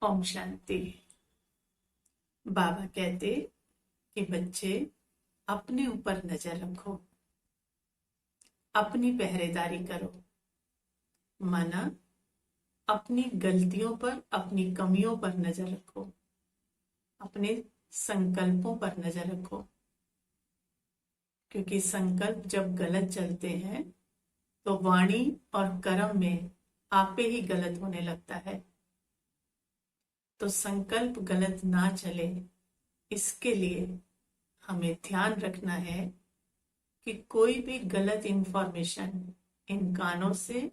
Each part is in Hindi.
ओम शांति। बाबा कहते कि बच्चे अपने ऊपर नजर रखो, अपनी पहरेदारी करो। माना अपनी गलतियों पर, अपनी कमियों पर नजर रखो, अपने संकल्पों पर नजर रखो, क्योंकि संकल्प जब गलत चलते हैं तो वाणी और कर्म में आपे ही गलत होने लगता है। तो संकल्प गलत ना चले, इसके लिए हमें ध्यान रखना है कि कोई भी गलत इंफॉर्मेशन इन कानों से,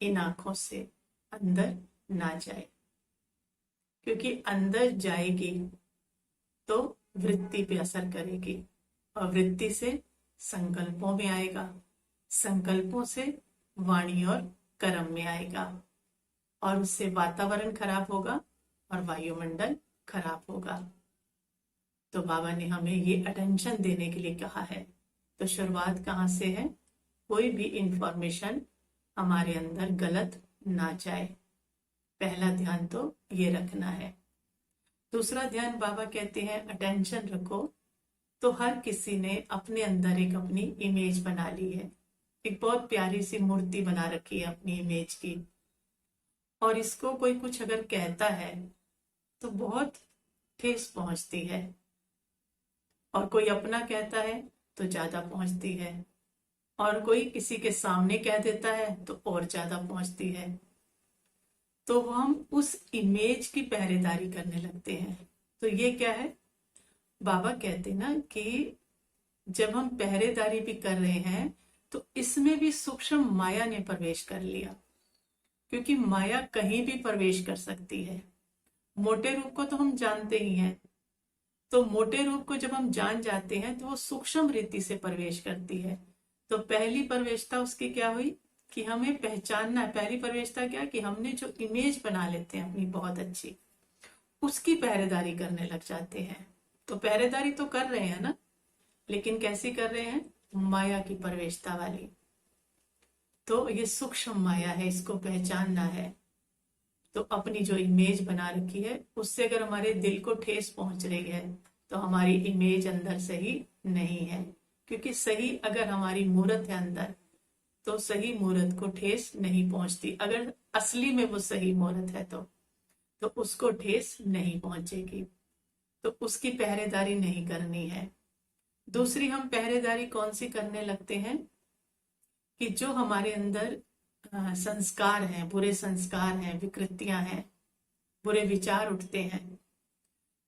इन आंखों से अंदर ना जाए, क्योंकि अंदर जाएगी तो वृत्ति पे असर करेगी और वृत्ति से संकल्पों में आएगा, संकल्पों से वाणी और कर्म में आएगा और उससे वातावरण खराब होगा और वायुमंडल खराब होगा। तो बाबा ने हमें ये अटेंशन देने के लिए कहा है। तो शुरुआत कहाँ से है? कोई भी इंफॉर्मेशन हमारे अंदर गलत ना जाए, पहला ध्यान तो ये रखना है। दूसरा ध्यान बाबा कहते हैं अटेंशन रखो। तो हर किसी ने अपने अंदर एक अपनी इमेज बना ली है, एक बहुत प्यारी सी मूर्ति बना रखी है अपनी इमेज की, और इसको कोई कुछ अगर कहता है तो बहुत ठेस पहुंचती है, और कोई अपना कहता है तो ज्यादा पहुंचती है, और कोई किसी के सामने कह देता है तो और ज्यादा पहुंचती है। तो हम उस इमेज की पहरेदारी करने लगते हैं। तो ये क्या है? बाबा कहते ना कि जब हम पहरेदारी भी कर रहे हैं तो इसमें भी सूक्ष्म माया ने प्रवेश कर लिया, क्योंकि माया कहीं भी प्रवेश कर सकती है। मोटे रूप को तो हम जानते ही हैं, तो मोटे रूप को जब हम जान जाते हैं तो वो सूक्ष्म रीति से प्रवेश करती है। तो पहली प्रवेशता उसकी क्या हुई कि हमें पहचानना है। पहली प्रवेशता क्या कि हमने जो इमेज बना लेते हैं अपनी बहुत अच्छी, उसकी पहरेदारी करने लग जाते हैं। तो पहरेदारी तो कर रहे हैं ना, लेकिन कैसी कर रहे हैं? माया की प्रवेशता वाली। तो ये सूक्ष्म माया है, इसको पहचानना है। तो अपनी जो इमेज बना रखी है उससे अगर हमारे दिल को ठेस पहुंच रही है तो हमारी इमेज अंदर सही नहीं है, क्योंकि सही अगर हमारी मूर्त है अंदर तो सही मूर्त को ठेस नहीं पहुंचती। अगर असली में वो सही मूर्त है तो उसको ठेस नहीं पहुंचेगी। तो उसकी पहरेदारी नहीं करनी है। दूसरी हम पहरेदारी कौन सी करने लगते हैं कि जो हमारे अंदर संस्कार हैं, बुरे संस्कार हैं, विकृतियां हैं, बुरे विचार उठते हैं,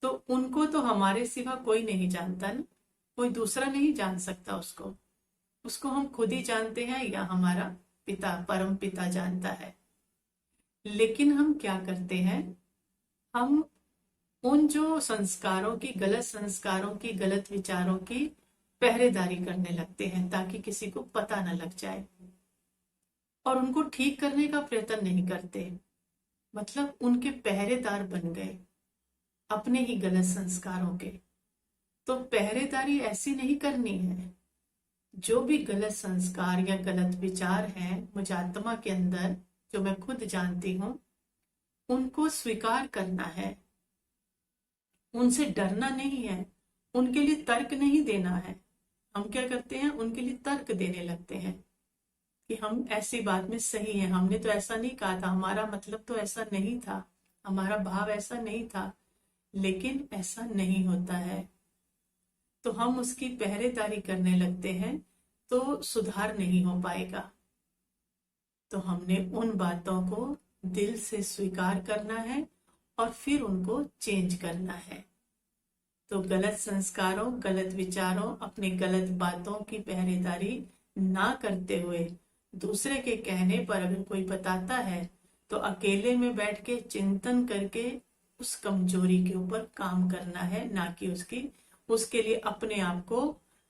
तो उनको तो हमारे सिवा कोई नहीं जानता ना, कोई दूसरा नहीं जान सकता उसको। उसको हम खुद ही जानते हैं या हमारा पिता, परम पिता जानता है। लेकिन हम क्या करते हैं? हम उन जो संस्कारों की, गलत संस्कारों की, गलत विचारों की पहरेदारी करने लगते हैं ताकि किसी को पता न लग जाए, और उनको ठीक करने का प्रयत्न नहीं करते। मतलब उनके पहरेदार बन गए अपने ही गलत संस्कारों के। तो पहरेदारी ऐसी नहीं करनी है। जो भी गलत संस्कार या गलत विचार हैं मुझ आत्मा के अंदर, जो मैं खुद जानती हूं, उनको स्वीकार करना है। उनसे डरना नहीं है, उनके लिए तर्क नहीं देना है। हम क्या करते हैं? उनके लिए तर्क देने लगते हैं कि हम ऐसी बात में सही हैं, हमने तो ऐसा नहीं कहा था, हमारा मतलब तो ऐसा नहीं था, हमारा भाव ऐसा नहीं था। लेकिन ऐसा नहीं होता है। तो हम उसकी पहरेदारी करने लगते हैं तो सुधार नहीं हो पाएगा। तो हमने उन बातों को दिल से स्वीकार करना है और फिर उनको चेंज करना है। तो गलत संस्कारों, गलत विचारों, अपनी गलत बातों की पहरेदारी ना करते हुए दूसरे के कहने पर अगर कोई बताता है तो अकेले में बैठ के चिंतन करके उस कमजोरी के ऊपर काम करना है, ना कि उसके लिए अपने आप को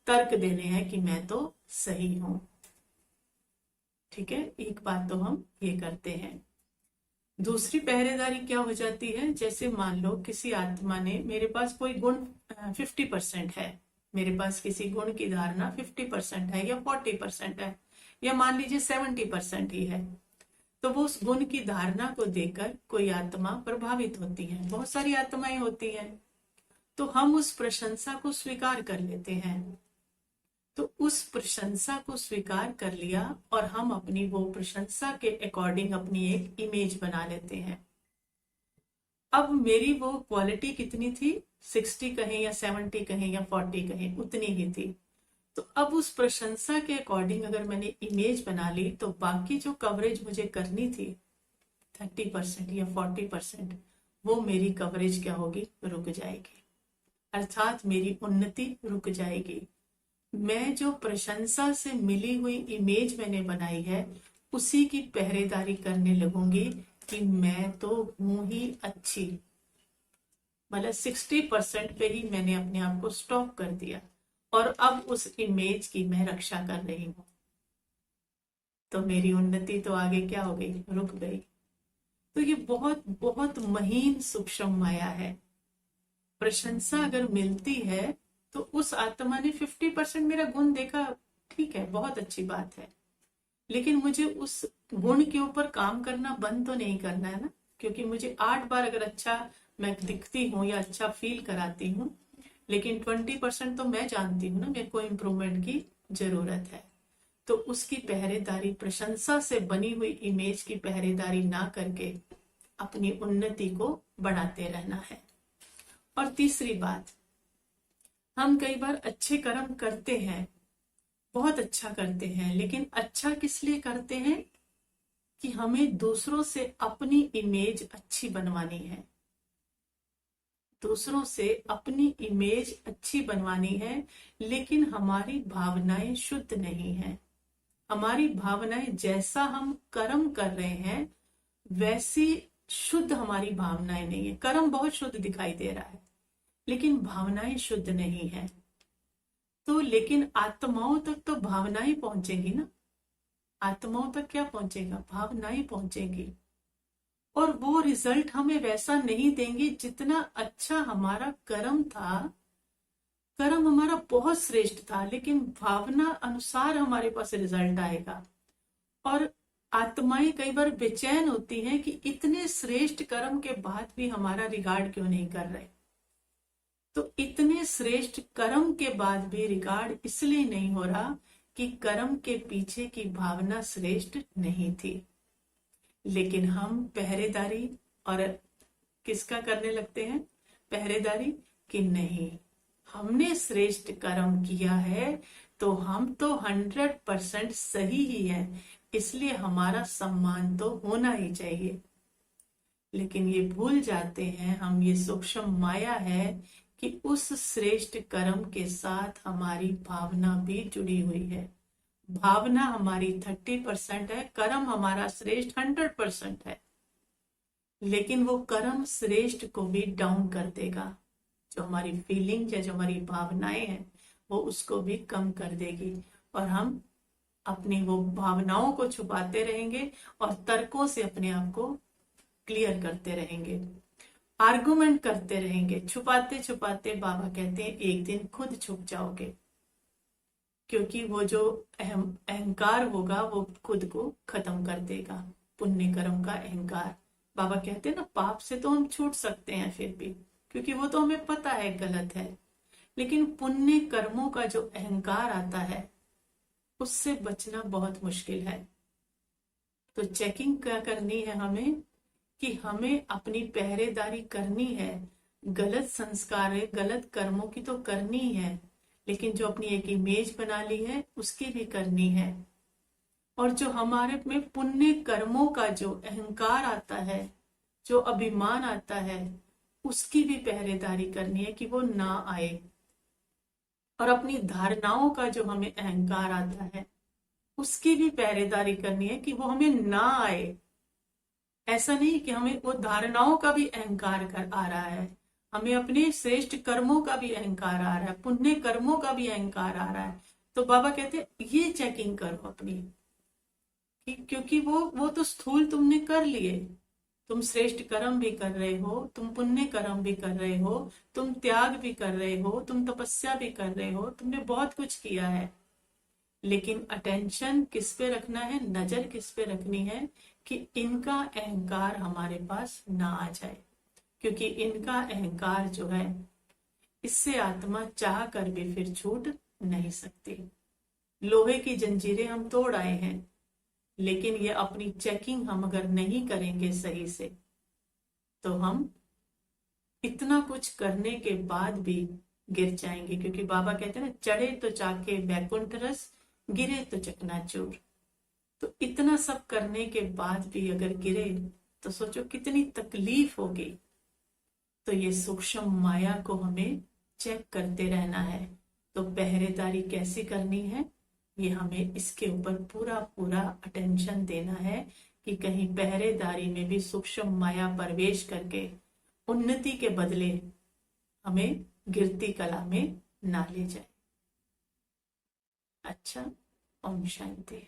तर्क देने हैं कि मैं तो सही हूं। ठीक है, एक बात तो हम ये करते हैं। दूसरी पहरेदारी क्या हो जाती है? जैसे मान लो किसी आत्मा ने, मेरे पास कोई गुण 50% है, मेरे पास किसी गुण की धारणा 50% है या 40% है, या मान लीजिए 70% ही है। तो वो उस गुण की धारणा को देकर कोई आत्मा प्रभावित होती है, बहुत सारी आत्माएं होती हैं, तो हम उस प्रशंसा को स्वीकार कर लेते हैं। तो उस प्रशंसा को स्वीकार कर लिया और हम अपनी वो प्रशंसा के अकॉर्डिंग अपनी एक इमेज बना लेते हैं। अब मेरी वो क्वालिटी कितनी थी, 60 कहें या 70 कहें या 40 कहें, उतनी ही थी। तो अब उस प्रशंसा के अकॉर्डिंग अगर मैंने इमेज बना ली तो बाकी जो कवरेज मुझे करनी थी 30% या 40%, वो मेरी कवरेज क्या होगी, रुक जाएगी, अर्थात मेरी उन्नति रुक जाएगी। मैं जो प्रशंसा से मिली हुई इमेज मैंने बनाई है उसी की पहरेदारी करने लगूंगी कि मैं तो हूं ही अच्छी, मतलब 60% पे ही मैंने अपने आप को स्टॉप कर दिया और अब उस इमेज की मैं रक्षा कर रही हूं, तो मेरी उन्नति तो आगे क्या हो गई, रुक गई। तो ये बहुत बहुत महीन सूक्ष्म माया है। प्रशंसा अगर मिलती है तो उस आत्मा ने 50% मेरा गुण देखा, ठीक है, बहुत अच्छी बात है, लेकिन मुझे उस गुण के ऊपर काम करना बंद तो नहीं करना है ना, क्योंकि मुझे 8 बार अगर अच्छा मैं दिखती हूँ या अच्छा फील कराती हूँ, लेकिन 20% तो मैं जानती हूँ ना मेरे को इम्प्रूवमेंट की जरूरत है। तो उसकी पहरेदारी, प्रशंसा से बनी हुई इमेज की पहरेदारी ना करके अपनी उन्नति को बढ़ाते रहना है। और तीसरी बात, हम कई बार अच्छे कर्म करते हैं, बहुत अच्छा करते हैं, लेकिन अच्छा किस लिए करते हैं कि हमें दूसरों से अपनी इमेज अच्छी बनवानी है, दूसरों से अपनी इमेज अच्छी बनवानी है, लेकिन हमारी भावनाएं शुद्ध नहीं है। हमारी भावनाएं, जैसा हम कर्म कर रहे हैं वैसी शुद्ध हमारी भावनाएं नहीं है। कर्म बहुत शुद्ध दिखाई दे रहा है लेकिन भावनाएं शुद्ध नहीं है। तो लेकिन आत्माओं तक तो भावनाएं पहुंचेंगी ना, आत्माओं तक क्या पहुंचेगा, भावनाएं पहुंचेंगी, और वो रिजल्ट हमें वैसा नहीं देंगे जितना अच्छा हमारा कर्म था। कर्म हमारा बहुत श्रेष्ठ था, लेकिन भावना अनुसार हमारे पास रिजल्ट आएगा। और आत्माएं कई बार बेचैन होती हैं कि इतने श्रेष्ठ कर्म के बाद भी हमारा रिगार्ड क्यों नहीं कर रहे। तो इतने श्रेष्ठ कर्म के बाद भी रिगार्ड इसलिए नहीं हो रहा कि कर्म के पीछे की भावना श्रेष्ठ नहीं थी। लेकिन हम पहरेदारी और किसका करने लगते हैं, पहरेदारी कि नहीं, हमने श्रेष्ठ कर्म किया है तो हम तो 100% सही ही है, इसलिए हमारा सम्मान तो होना ही चाहिए। लेकिन ये भूल जाते हैं हम, ये सूक्ष्म माया है कि उस श्रेष्ठ कर्म के साथ हमारी भावना भी जुड़ी हुई है। भावना हमारी 30% है, कर्म हमारा श्रेष्ठ 100% है, लेकिन वो कर्म श्रेष्ठ को भी डाउन कर देगा। जो हमारी फीलिंग है, जो हमारी भावनाएं हैं, वो उसको भी कम कर देगी, और हम अपनी वो भावनाओं को छुपाते रहेंगे और तर्कों से अपने आप को क्लियर करते रहेंगे, आर्गुमेंट करते रहेंगे। छुपाते छुपाते बाबा कहते हैं एक दिन खुद छुप जाओगे, क्योंकि वो जो अहंकार होगा वो खुद को खत्म कर देगा। पुण्य कर्म का अहंकार, बाबा कहते हैं ना, पाप से तो हम छूट सकते हैं फिर भी, क्योंकि वो तो हमें पता है गलत है, लेकिन पुण्य कर्मों का जो अहंकार आता है उससे बचना बहुत मुश्किल है। तो चेकिंग क्या करनी है हमें कि हमें अपनी पहरेदारी करनी है। गलत संस्कार है, गलत कर्मों की तो करनी है, लेकिन जो अपनी एक इमेज बना ली है उसकी भी करनी है। और जो हमारे में पुण्य कर्मों का जो अहंकार आता है, जो अभिमान आता है, उसकी भी पहरेदारी करनी है कि वो ना आए। और अपनी धारणाओं का जो हमें अहंकार आता है उसकी भी पहरेदारी करनी है कि वो हमें ना आए। ऐसा नहीं कि हमें वो धारणाओं का भी अहंकार कर आ रहा है, हमें अपने श्रेष्ठ कर्मों का भी अहंकार आ रहा है, पुण्य कर्मों का भी अहंकार आ रहा है। तो बाबा कहते हैं ये चेकिंग करो अपनी, क्योंकि वो तो स्थूल तुमने कर लिए, तुम श्रेष्ठ कर्म भी कर रहे हो, तुम पुण्य कर्म भी कर रहे हो, तुम त्याग भी कर रहे हो, तुम तपस्या भी कर रहे हो, तुमने बहुत कुछ किया है, लेकिन अटेंशन किस पे रखना है, नजर किस पे रखनी है कि इनका अहंकार हमारे पास ना आ जाए, क्योंकि इनका अहंकार जो है, इससे आत्मा चाह कर भी फिर छूट नहीं सकती। लोहे की जंजीरें हम तोड़ आए हैं, लेकिन ये अपनी चेकिंग हम अगर नहीं करेंगे सही से, तो हम इतना कुछ करने के बाद भी गिर जाएंगे। क्योंकि बाबा कहते हैं ना, चढ़े तो चाके वैकुंठ रस, गिरे तो चकनाचूर। तो इतना सब करने के बाद भी अगर गिरे तो सोचो कितनी तकलीफ होगी। तो ये सूक्ष्म माया को हमें चेक करते रहना है। तो पहरेदारी कैसे करनी है, ये हमें इसके ऊपर पूरा पूरा अटेंशन देना है कि कहीं पहरेदारी में भी सूक्ष्म माया प्रवेश करके उन्नति के बदले हमें गिरती कला में ना ले जाए। अच्छा, ओम शांति।